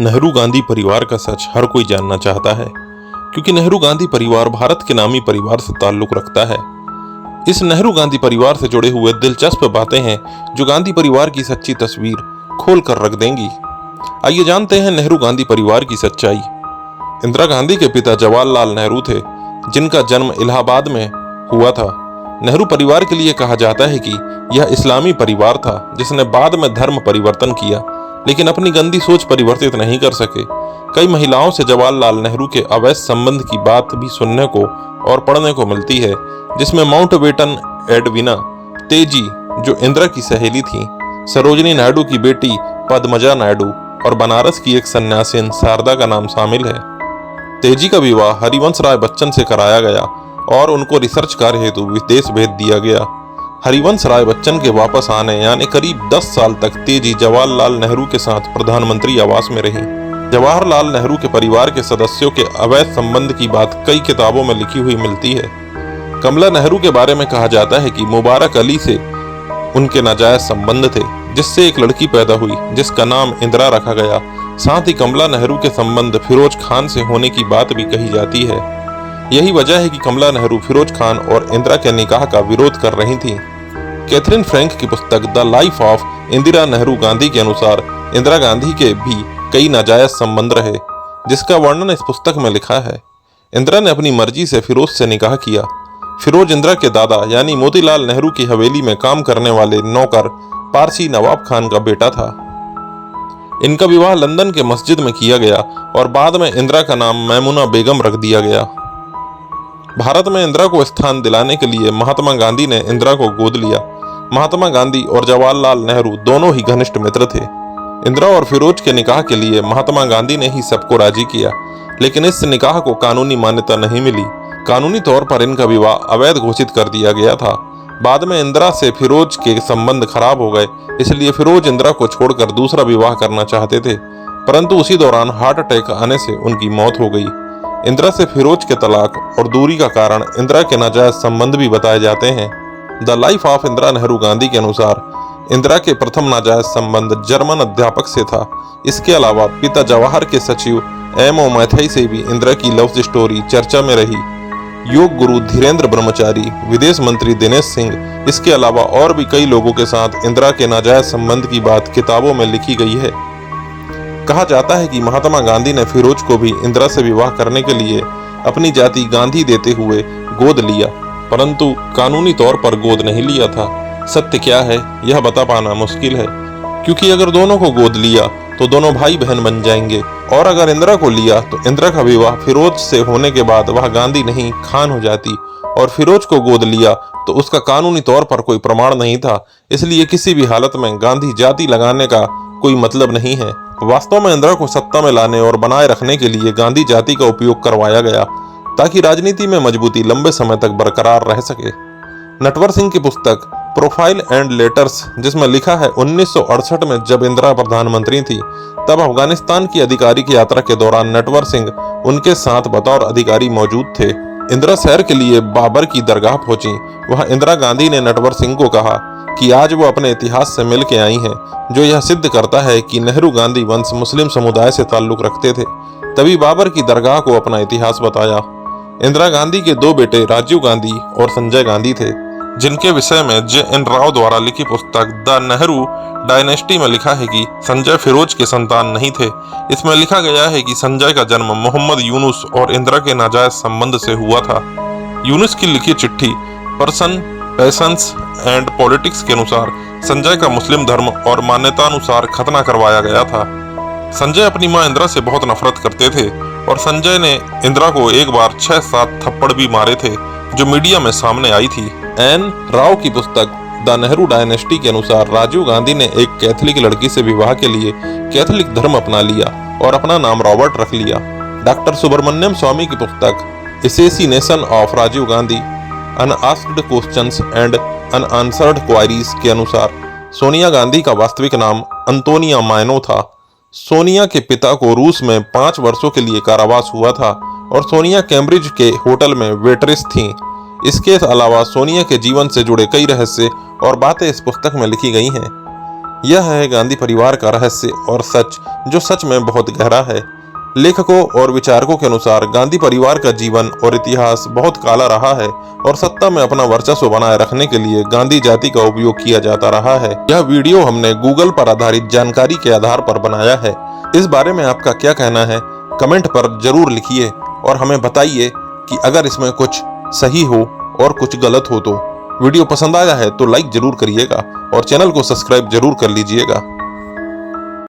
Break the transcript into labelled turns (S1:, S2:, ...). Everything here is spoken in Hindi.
S1: नेहरू गांधी परिवार का सच हर कोई जानना चाहता है, क्योंकि नेहरू गांधी परिवार भारत के नामी परिवार से ताल्लुक रखता है। इस नेहरू गांधी परिवार से जुड़े हुए दिलचस्प बातें हैं जो गांधी परिवार की सच्ची तस्वीर खोल कर रख देंगी। आइए जानते हैं नेहरू गांधी परिवार की सच्चाई। इंदिरा गांधी के पिता जवाहरलाल नेहरू थे, जिनका जन्म इलाहाबाद में हुआ था। नेहरू परिवार के लिए कहा जाता है कि यह इस्लामी परिवार था जिसने बाद में धर्म परिवर्तन किया, लेकिन अपनी गंदी सोच परिवर्तित नहीं कर सके। कई महिलाओं से जवाहरलाल नेहरू के अवैध संबंध की बात भी सुनने को और पढ़ने को मिलती है, जिसमें माउंटबेटन एडविना तेजी, जो इंदिरा की सहेली थी, सरोजिनी नायडू की बेटी पद्मजा नायडू और बनारस की एक सन्यासिन शारदा का नाम शामिल है। तेजी का विवाह हरिवंश राय बच्चन से कराया गया और उनको रिसर्च कार्य हेतु विदेश भेज दिया गया। हरिवंश राय बच्चन के वापस आने यानी करीब 10 साल तक तेजी जवाहरलाल नेहरू के साथ प्रधानमंत्री आवास में रही। जवाहरलाल नेहरू के परिवार के सदस्यों के अवैध संबंध की बात कई किताबों में लिखी हुई मिलती है। कमला नेहरू के बारे में कहा जाता है कि मुबारक अली से उनके नाजायज संबंध थे, जिससे एक लड़की पैदा हुई जिसका नाम इंदिरा रखा गया। साथ ही कमला नेहरू के संबंध फिरोज खान से होने की बात भी कही जाती है। यही वजह है कि कमला नेहरू फिरोज खान और इंदिरा के निकाह का विरोध कर रही थीं। कैथरीन फ्रैंक की पुस्तक the life of Indira Nehru Gandhi के अनुसार इंदिरा गांधी के भी कई नाजायज संबंध रहे, जिसका वर्णन इस पुस्तक में लिखा है। इंदिरा ने अपनी मर्जी से फिरोज से निकाह किया। फिरोज इंदिरा के दादा यानी मोतीलाल नेहरू की हवेली में काम करने वाले नौकर पारसी नवाब खान का बेटा था। इनका विवाह लंदन के मस्जिद में किया गया और बाद में इंदिरा का नाम मैमुना बेगम रख दिया गया। भारत में इंदिरा को स्थान दिलाने के लिए महात्मा गांधी ने इंदिरा को गोद लिया। महात्मा गांधी और जवाहरलाल नेहरू दोनों ही घनिष्ठ मित्र थे। इंदिरा और फिरोज के निकाह के लिए महात्मा गांधी ने ही सबको राजी किया, लेकिन इस निकाह को कानूनी मान्यता नहीं मिली। कानूनी तौर पर इनका विवाह अवैध घोषित कर दिया गया था। बाद में इंदिरा से फिरोज के संबंध खराब हो गए, इसलिए फिरोज इंदिरा को छोड़कर दूसरा विवाह करना चाहते थे, परंतु उसी दौरान हार्ट अटैक आने से उनकी मौत हो गई। इंदिरा से फिरोज के तलाक और दूरी का कारण इंदिरा के नाजायज संबंध भी बताए जाते हैं। The life of Indira Nehru Gandhi के अनुसार इंदिरा के प्रथम नाजायज संबंध जर्मन अध्यापक से था। इसके अलावा पिता जवाहर के सचिव एम.ओ. मैथाई से भी इंदिरा की लव स्टोरी चर्चा में रही। योग गुरु धीरेन्द्र ब्रह्मचारी, विदेश मंत्री दिनेश सिंह, इसके अलावा और भी कई लोगों के साथ इंदिरा के नाजायज संबंध की बात किताबों में लिखी गई है। कहा जाता है कि महात्मा गांधी ने फिरोज को भी इंदिरा से विवाह करने के लिए अपनी जाति गांधी देते हुए गोद लिया, परंतु कानूनी तौर पर गोद नहीं लिया था। सत्य क्या है यह बता पाना मुश्किल है, क्योंकि अगर दोनों को गोद लिया तो दोनों भाई बहन बन जाएंगे, और अगर इंदिरा को लिया तो इंदिरा का विवाह फिरोज से होने के बाद वह गांधी नहीं खान हो जाती, और फिरोज को गोद लिया तो उसका कानूनी तौर पर कोई प्रमाण नहीं था। इसलिए किसी भी हालत में गांधी जाति लगाने का कोई मतलब नहीं है। वास्तव में इंदिरा को सत्ता में लाने और बनाए रखने के लिए गांधी जाति का उपयोग करवाया गया, ताकि राजनीति में मजबूती लंबे समय तक बरकरार रह सके। नटवर सिंह की पुस्तक प्रोफाइल एंड लेटर्स, जिसमें लिखा है 1968 में जब इंदिरा प्रधानमंत्री थी, तब अफगानिस्तान की आधिकारिक यात्रा के दौरान नटवर सिंह उनके साथ बतौर अधिकारी मौजूद थे। इंदिरा सैर के लिए बाबर की दरगाह पहुंची। वहां इंदिरा गांधी ने नटवर सिंह को कहा कि आज वो अपने इतिहास से मिल के आई हैं, जो यह सिद्ध करता है कि नेहरू गांधी वंश मुस्लिम समुदाय से ताल्लुक रखते थे। तभी बाबर की दरगाह को अपना इतिहास बताया। इंदिरा गांधी के दो बेटे राजीव गांधी और संजय गांधी थे, जिनके विषय में जे.एन. राव द्वारा लिखी पुस्तक द नेहरू डायनेस्टी में लिखा है कि संजय फिरोज के संतान नहीं थे। इसमें लिखा गया है कि संजय का जन्म मोहम्मद यूनुस और इंदिरा के नाजायज संबंध से हुआ था। यूनुस की लिखी चिट्ठी पर्सन पैशंस एंड पॉलिटिक्स के अनुसार संजय का मुस्लिम धर्म और मान्यतानुसार खतना करवाया गया था। संजय अपनी मां इंदिरा से बहुत नफरत करते थे और संजय ने इंदिरा को एक बार 6-7 थप्पड़ भी मारे थे, जो मीडिया में सामने आई थी। एन राव की पुस्तक द नेहरू डायनेस्टी के अनुसार राजीव गांधी ने एक कैथोलिक लड़की से विवाह के लिए कैथोलिक धर्म अपना लिया और अपना नाम रॉबर्ट रख लिया। डॉक्टर सुब्रमण्यम स्वामी की पुस्तक assassination of Rajiv Gandhi unasked questions and unanswered queries के अनुसार सोनिया गांधी का वास्तविक नाम अंतोनिया मायनो था। सोनिया के पिता को रूस में 5 वर्षों के लिए कारावास हुआ था और सोनिया कैम्ब्रिज के होटल में वेटरेस थीं। इसके अलावा सोनिया के जीवन से जुड़े कई रहस्य और बातें इस पुस्तक में लिखी गई हैं। यह है गांधी परिवार का रहस्य और सच, जो सच में बहुत गहरा है। लेखकों और विचारकों के अनुसार गांधी परिवार का जीवन और इतिहास बहुत काला रहा है और सत्ता में अपना वर्चस्व बनाए रखने के लिए गांधी जाति का उपयोग किया जाता रहा है। यह वीडियो हमने गूगल पर आधारित जानकारी के आधार पर बनाया है। इस बारे में आपका क्या कहना है, कमेंट पर जरूर लिखिए और हमें बताइए कि अगर इसमें कुछ सही हो और कुछ गलत हो तो। वीडियो पसंद आया है तो लाइक जरूर करिएगा और चैनल को सब्सक्राइब जरूर कर लीजिएगा।